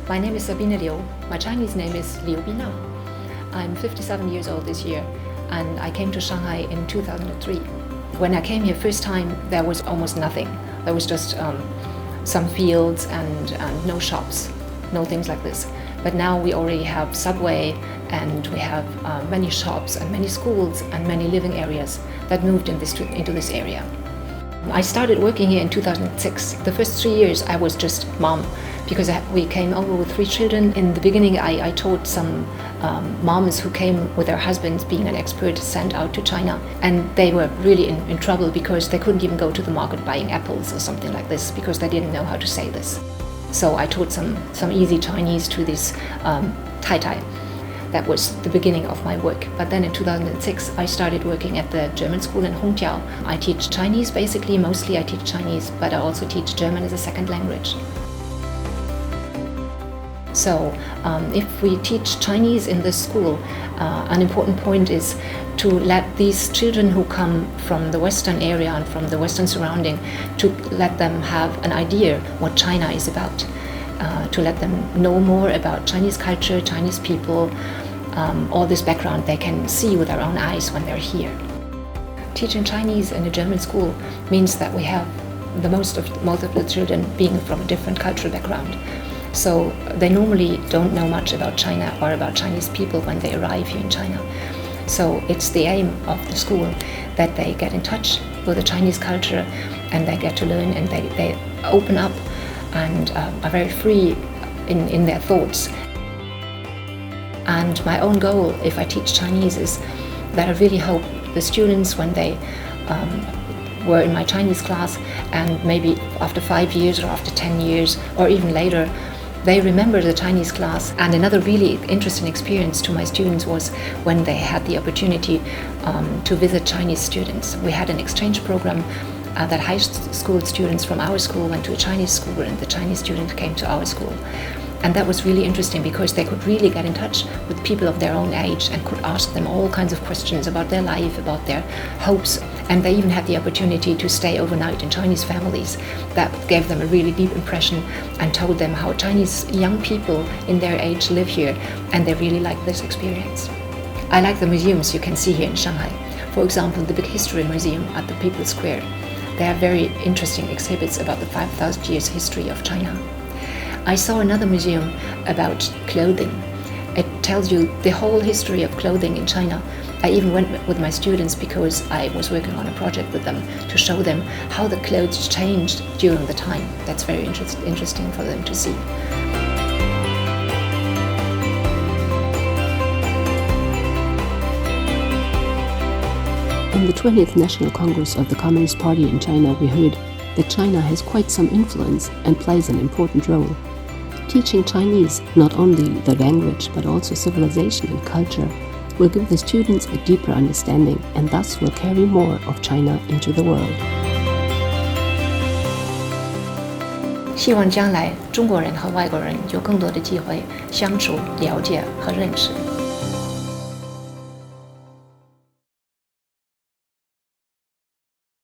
My name is Sabine Liu. My Chinese name is Liu Bina. I'm 57 years old this year, and I came to Shanghai in 2003. When I came here first time, there was almost nothing. There was just some fields and no shops, no things like this. But now we already have subway, and we have many shops and many schools and many living areas that moved into this area. I started working here in 2006. The first 3 years I was just mom, because we came over with 3 children. In the beginning I taught some moms who came with their husbands, being an expert, sent out to China, and they were really in trouble because they couldn't even go to the market buying apples or something like this because they didn't know how to say this. So I taught some easy Chinese to this Tai. That was the beginning of my work. But then in 2006, I started working at the German school in Hongjiao. I teach Chinese, basically. Mostly I teach Chinese, but I also teach German as a second language. So if we teach Chinese in this school, an important point is to let these children who come from the Western area and from the Western surrounding, to let them have an idea what China is about. To let them know more about Chinese culture, Chinese people, all this background they can see with their own eyes when they're here. Teaching Chinese in a German school means that we have most of the children being from a different cultural background. So they normally don't know much about China or about Chinese people when they arrive here in China. So it's the aim of the school that they get in touch with the Chinese culture, and they get to learn, and they open up and are very free in their thoughts. And my own goal, if I teach Chinese, is that I really hope the students, when they were in my Chinese class, and maybe after 5 years or after 10 years or even later, they remember the Chinese class. And another really interesting experience to my students was when they had the opportunity to visit Chinese students. We had an exchange program that high school students from our school went to a Chinese school, and the Chinese student came to our school. And that was really interesting because they could really get in touch with people of their own age and could ask them all kinds of questions about their life, about their hopes. And they even had the opportunity to stay overnight in Chinese families. That gave them a really deep impression and told them how Chinese young people in their age live here, and they really liked this experience. I like the museums you can see here in Shanghai. For example, the Big History Museum at the People's Square. They are very interesting exhibits about the 5,000 years history of China. I saw another museum about clothing. It tells you the whole history of clothing in China. I even went with my students because I was working on a project with them to show them how the clothes changed during the time. That's very interesting for them to see. In the 20th National Congress of the Communist Party in China, we heard that China has quite some influence and plays an important role. Teaching Chinese, not only the language but also civilization and culture, will give the students a deeper understanding, and thus will carry more of China into the world. 希望将来中国人和外国人有更多的机会相处、了解和认识。